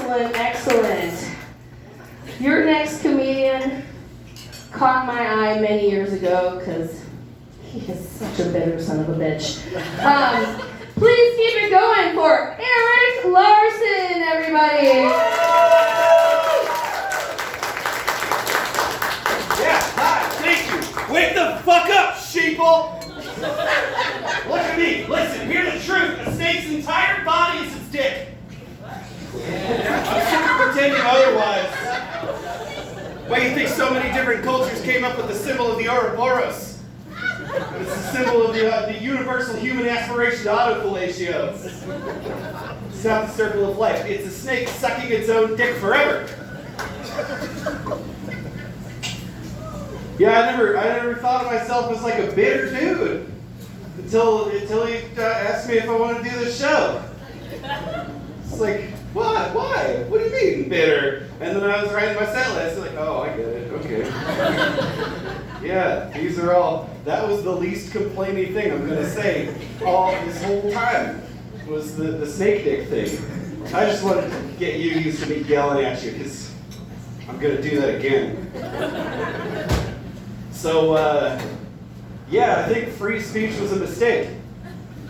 Excellent, excellent. Your next comedian caught my eye many years ago because he is such a bitter son of a bitch. Please keep it going for Eric Larson, everybody. Yeah, hi, thank you. Wake the fuck up, sheeple. Look at me, listen, hear the truth. A snake's entire body is its dick. I'm sick of pretending otherwise. Why do you think so many different cultures came up with the symbol of the Ouroboros? It's the symbol of the universal human aspiration to autofellatio. It's not the circle of life. It's a snake sucking its own dick forever. Yeah, I never thought of myself as like a bitter dude until he asked me if I wanted to do this show. It's like, what? Why? What do you mean bitter? And then I was writing my set list, like, oh, I get it. Okay. Yeah, these are all. That was the least complaining thing I'm gonna say all this whole time was the snake dick thing. I just wanted to get you used to me yelling at you because I'm gonna do that again. So, yeah, I think free speech was a mistake.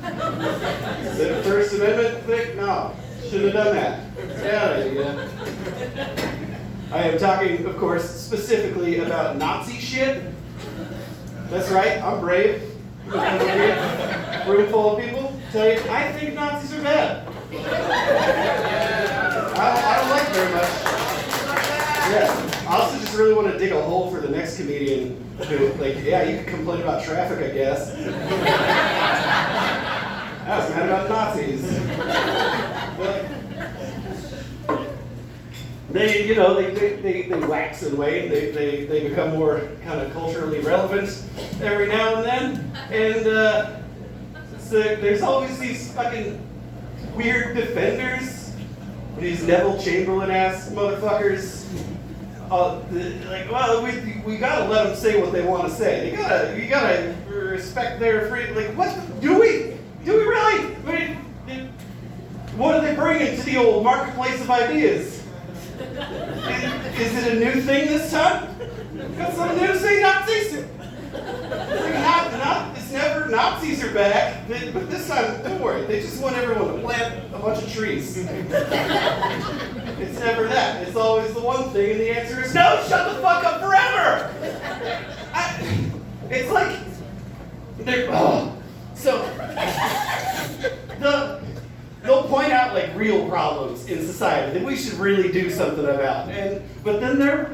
The First Amendment thing? No, shouldn't have done that. Bad idea. I am talking, of course, specifically about Nazi shit. That's right, I'm brave. Room full of people tell you, I think Nazis are bad. I don't like very much. Yeah. I also just really want to dig a hole for the next comedian who, like, yeah, you can complain about traffic, I guess. I was mad about Nazis. They wax and wane. They become more kind of culturally relevant every now and then. And so there's always these fucking weird defenders, these Neville Chamberlain-ass motherfuckers. Like, well, we gotta let them say what they want to say. You gotta respect their free. Like, what do we really? What are they bringing to the old marketplace of ideas? Is it a new thing this time? Got something new to say, Nazis? It's never Nazis are back, but this time, don't worry. They just want everyone to plant a bunch of trees. It's never that. It's always the one thing, and the answer is no. Shut the fuck up forever. It's like they'll point out like real problems in society that we should really do something about, but then their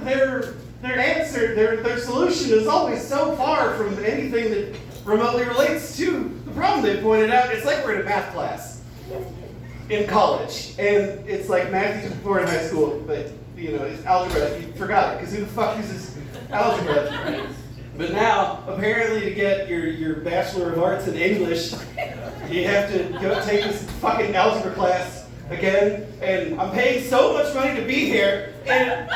answer, their solution is always so far from anything that remotely relates to the problem they pointed out. It's like we're in a math class in college, and it's like math before in high school, but it's algebra. You forgot it because who the fuck uses algebra? But now, apparently, to get your Bachelor of Arts in English, you have to go take this fucking algebra class again, and I'm paying so much money to be here, and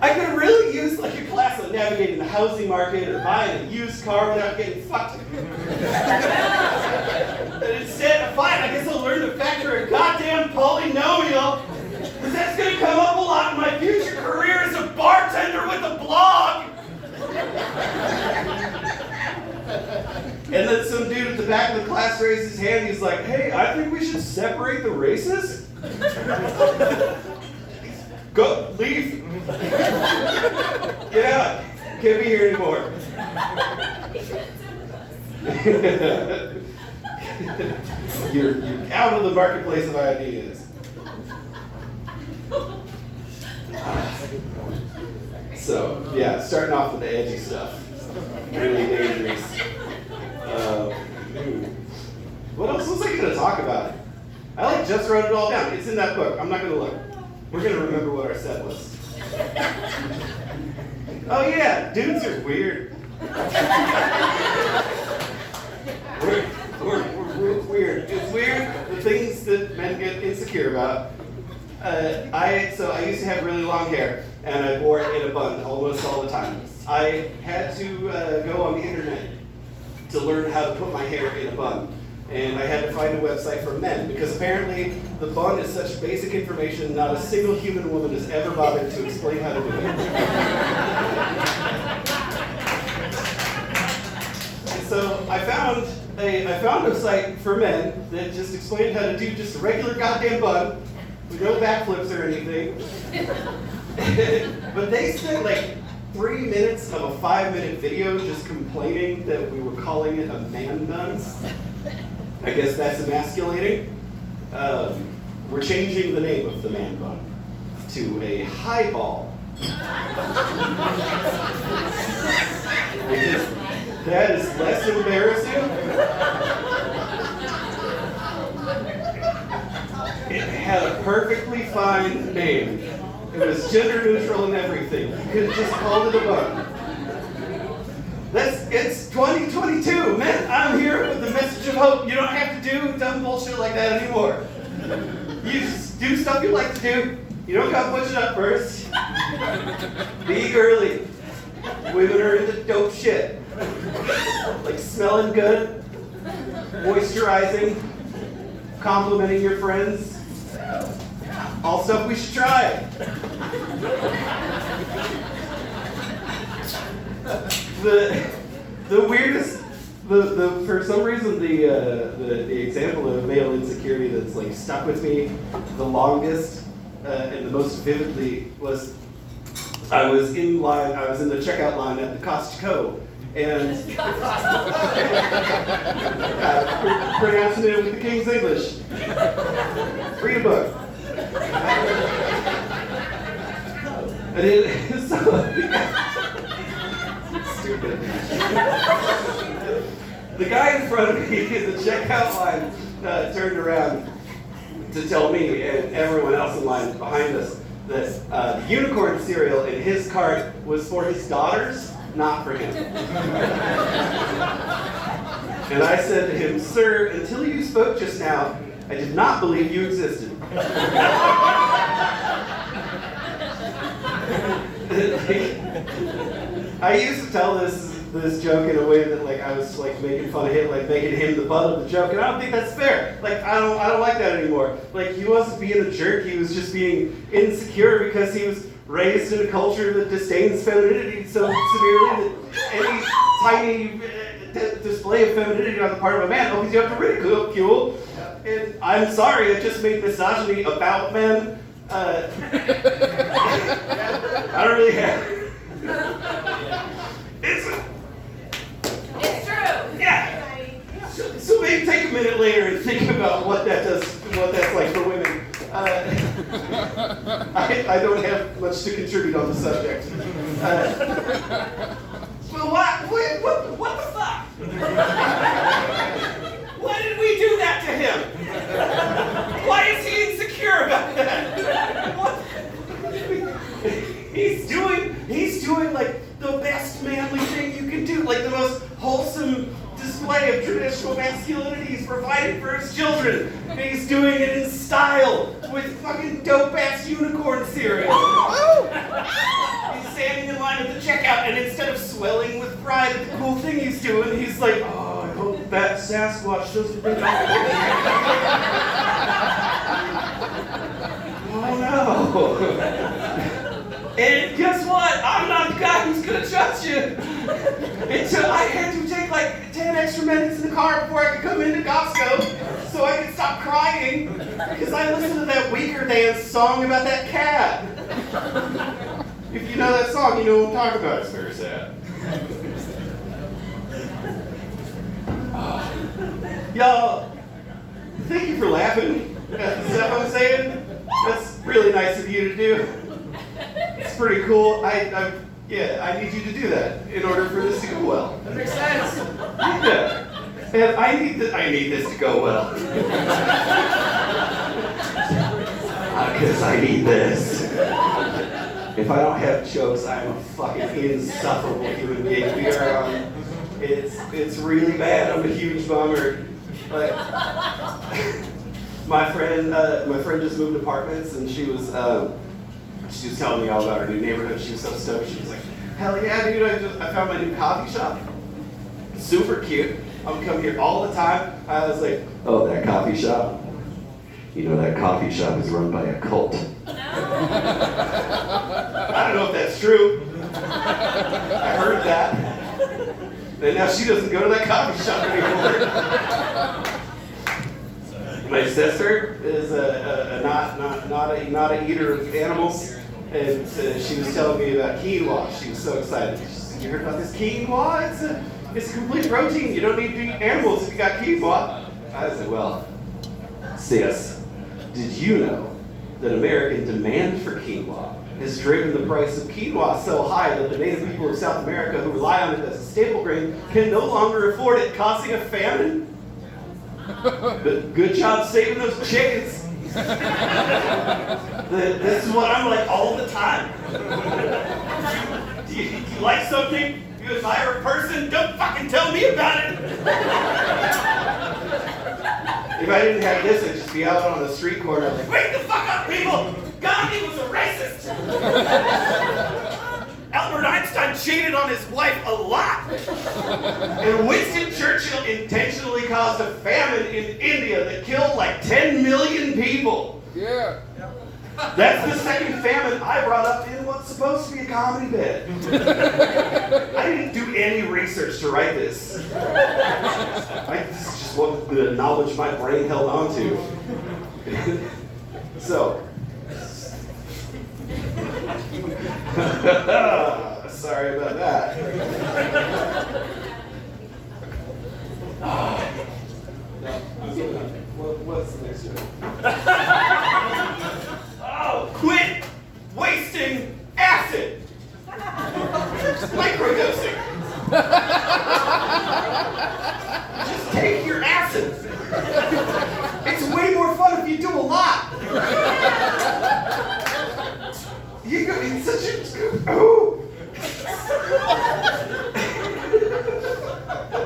I could really use like a class on navigating the housing market or buying a used car without getting fucked. And instead, fine, I guess I'll learn to factor a goddamn polynomial, because that's going to come up a lot in my future career as a bartender with a blog. And then some dude at the back of the class raised his hand. He's like, hey, I think we should separate the races. Go, leave. Get out. Can't be here anymore. You're out of the marketplace of ideas. So, yeah, starting off with the edgy stuff. Really dangerous. What else was I going to talk about? I just wrote it all down. It's in that book. I'm not going to look. We're going to remember what our set was. Oh yeah, dudes are weird. We're weird. It's weird, the things that men get insecure about. I used to have really long hair, and I wore it in a bun almost all the time. I had to go on the internet to learn how to put my hair in a bun. And I had to find a website for men, because apparently the bun is such basic information, not a single human woman has ever bothered to explain how to do it. And so I found a site for men that just explained how to do just a regular goddamn bun, with no backflips or anything. But they spent like 3 minutes of a 5-minute video just complaining that we were calling it a man bun. I guess that's emasculating. We're changing the name of the man bun to a highball. Because that is less embarrassing. It had a perfectly fine name. It was gender neutral and everything. You could have just called it a bun. It's 2022, man. I'm here with the message of hope. You don't have to do dumb bullshit like that anymore. You just do stuff you like to do. You don't gotta push it up first. Be girly. Women are into dope shit. Like smelling good, moisturizing, complimenting your friends. All stuff we should try. The weirdest, for some reason the example of male insecurity that's like stuck with me the longest and the most vividly was I was in the checkout line at the Costco, and pronouncing it with the King's English. Read a book. And it, stupid. The guy in front of me in the checkout line turned around to tell me and everyone else in line behind us that the unicorn cereal in his cart was for his daughters, not for him. And I said to him, "Sir, until you spoke just now, I did not believe you existed." I used to tell this joke in a way that like I was like making fun of him, like making him the butt of the joke, and I don't think that's fair. Like I don't like that anymore. Like he wasn't being a jerk, he was just being insecure because he was raised in a culture that disdains femininity so severely that any tiny display of femininity on the part of a man opens you up to ridicule. And I'm sorry, I just made misogyny about men. I don't really have. It's true. Yeah. So maybe take a minute later and think about what that's like for women. I don't have much to contribute on the subject. Well, what the fuck? Why did we do that to him? Why is he insecure about that? What? He's doing like the best manly thing you can do, like the most wholesome display of traditional masculinity. He's providing for his children. And he's doing it in style with fucking dope-ass unicorn cereal. He's standing in line at the checkout, and instead of swelling with pride at the cool thing he's doing, he's like, "Oh, I hope that Sasquatch doesn't think Oh no." And guess what? I'm not the guy who's gonna judge you. I had to take like 10 extra minutes in the car before I could come into Costco so I could stop crying because I listened to that Weaker Dance song about that cat. If you know that song, you know what I'm talking about. It's very sad. Y'all, thank you for laughing at the stuff I'm saying. That's really nice of you to do. It's pretty cool. I need you to do that in order for this to go well. That makes sense. Yeah. And I need this to go well. Because I need this. If I don't have jokes, I'm a fucking insufferable human being. It's really bad. I'm a huge bummer. Like, my friend just moved apartments, and she was telling me all about her new neighborhood. She was so stoked. She was like, "Hell yeah, dude! I found my new coffee shop. Super cute. I'm coming here all the time. I was like, oh, that coffee shop? You know, that coffee shop is run by a cult. I don't know if that's true. I heard that. And now she doesn't go to that coffee shop anymore. My sister is not a eater of animals, and she was telling me about quinoa. She was so excited. She said, "You heard about this quinoa? It's a complete protein. You don't need to eat animals if you got quinoa." I said, "Well, sis, did you know that American demand for quinoa has driven the price of quinoa so high that the native people of South America who rely on it as a staple grain can no longer afford it, causing a famine?" But good job saving those chickens. This is what I'm like all the time. Do you like something? You admire a person? Don't fucking tell me about it. If I didn't have this, I'd just be out on the street corner like, wake the fuck up, people! Gandhi was a racist! Albert Einstein cheated on his wife a lot! And Winston Churchill intentionally caused a famine in India that killed like 10 million people. Yeah. That's the second famine I brought up in what's supposed to be a comedy bit. I didn't do any research to write this. This is just what the knowledge my brain held on to. So. Sorry about that. What's the next one? Oh, quit wasting acid. Microdosing. Just take your acid. It's way more fun if you do a lot. You go in such a oh.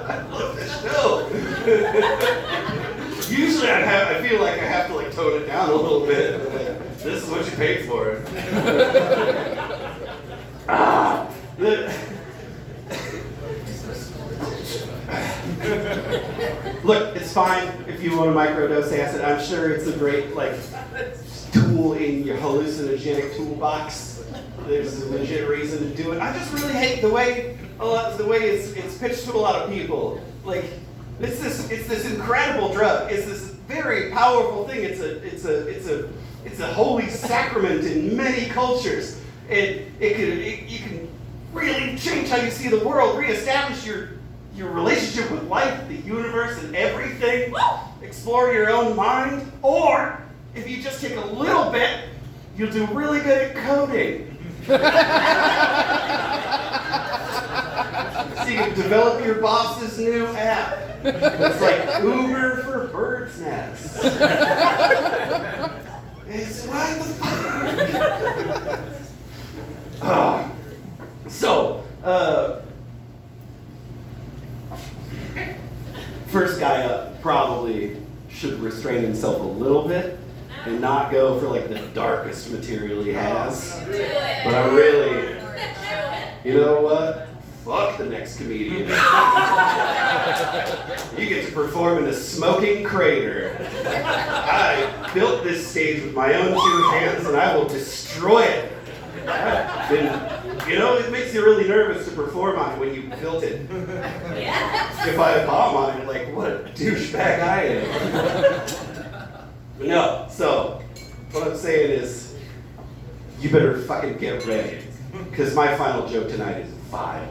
I love this show. Usually I feel like I have to like tone it down a little bit. This is what you paid for. Look, it's fine if you want to microdose acid. I'm sure it's a great like tool in your hallucinogenic toolbox. There's a legit reason to do it. I just really hate the way it's pitched to a lot of people. Like it's this incredible drug. It's this very powerful thing. It's a holy sacrament in many cultures. You can really change how you see the world, reestablish your relationship with life, the universe, and everything. Explore your own mind. Or if you just take a little bit, you'll do really good at coding. So you can develop your boss's new app. It's like Uber for birds' nests. It's what the fuck? First guy up probably should restrain himself a little bit and not go for like the darkest material he has. But I'm really, you know what? Fuck the next comedian. You get to perform in a smoking crater. I built this stage with my own two hands and I will destroy it. You know, it makes you really nervous to perform on it when you built it. If I bomb on it, like, what a douchebag I am. But no, so, what I'm saying is, you better fucking get ready. Because my final joke tonight is vile.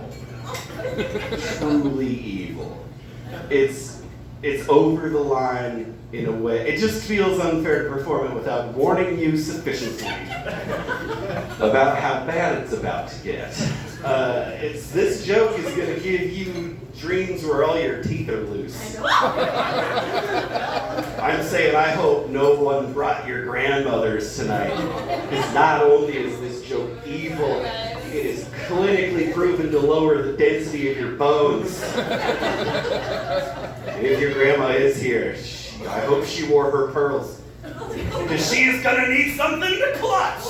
Truly evil. It's over the line in a way. It just feels unfair to perform it without warning you sufficiently about how bad it's about to get. This joke is going to give you dreams where all your teeth are loose. I'm saying I hope no one brought your grandmothers tonight. Because not only is this joke evil, it is clinically proven to lower the density of your bones. If your grandma is here, I hope she wore her pearls. Because she is going to need something to clutch.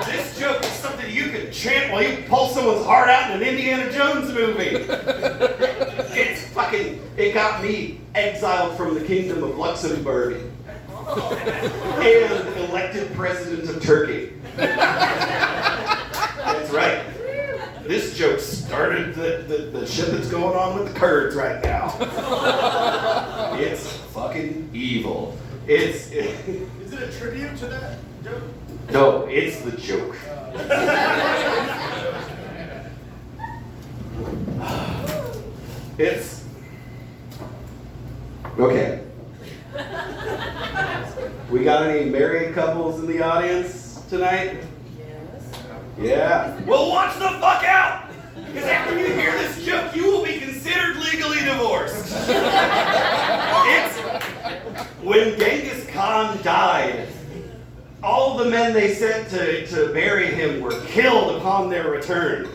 This joke is something you can chant while you pull someone's heart out in an Indiana Jones movie. It's it got me exiled from the kingdom of Luxembourg and elected president of Turkey. That's right. This joke started the shit that's going on with the Kurds right now. It's fucking evil. Is it a tribute to that joke? No, it's the joke. It's okay. We got any married couples in the audience tonight? Yeah. Well, watch the fuck out! Because after you hear this joke, you will be considered legally divorced. It's when Genghis Khan died, all the men they sent to bury him were killed upon their return.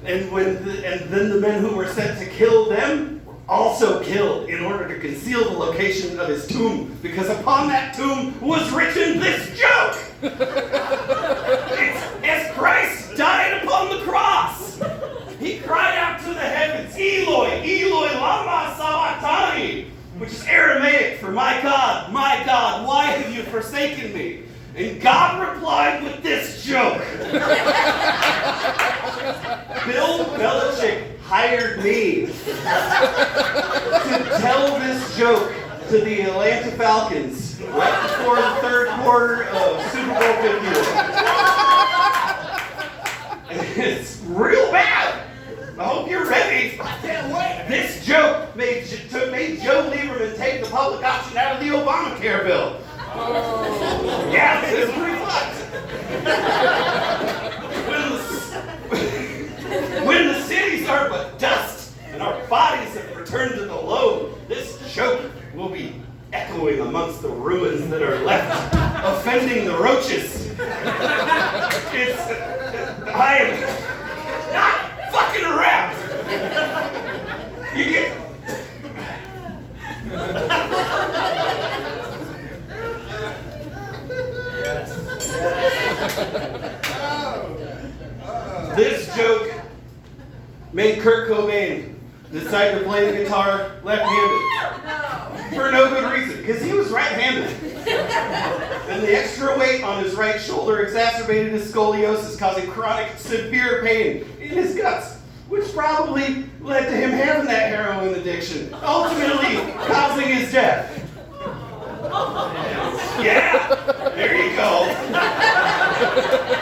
And then the men who were sent to kill them were also killed in order to conceal the location of his tomb, because upon that tomb was written this joke. It's as Christ died upon the cross, he cried out to the heavens, Eloi, Eloi, lama sabachthani, which is Aramaic for my God, why have you forsaken me? And God replied with this joke. Bill Belichick hired me to tell this joke to the Atlanta Falcons right before the third quarter of Super Bowl 51. It's real bad. I hope you're ready. I can't wait. This joke made Joe Lieberman take the public option out of the Obamacare bill. Oh. Yeah, it's pretty fucked. When the cities are but dust and our bodies have returned to the load, this joke will be echoing amongst the ruins that are left, offending the roaches. I am not fucking around. You get. This joke made Kurt Cobain decide to play the guitar left-handed. For no good reason, because he was right-handed. And the extra weight on his right shoulder exacerbated his scoliosis, causing chronic, severe pain in his guts, which probably led to him having that heroin addiction, ultimately causing his death. Yeah, there you go.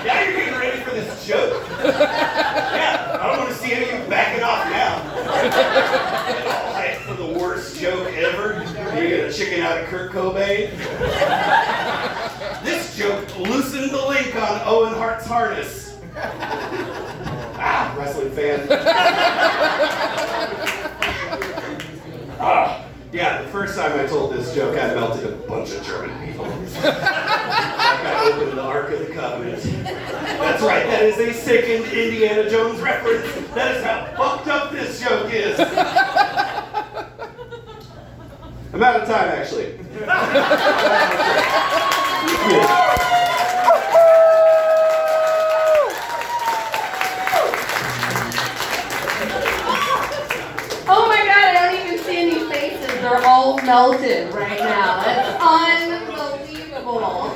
Yeah, you're getting ready for this joke. Yeah, I don't want to see any of you backing off now. All hyped for the worst joke ever. You're gonna chicken out of Kurt Cobain. This joke loosened the link on Owen Hart's harness. Wrestling fan. Yeah, the first time I told this joke, I melted a bunch of German people. I opened the Ark of the Covenant. That's right, that is a sickened Indiana Jones reference. That is how fucked up this joke is. I'm out of time, actually. Oh my God, I don't even see any faces. They're all melted right now. That's unbelievable.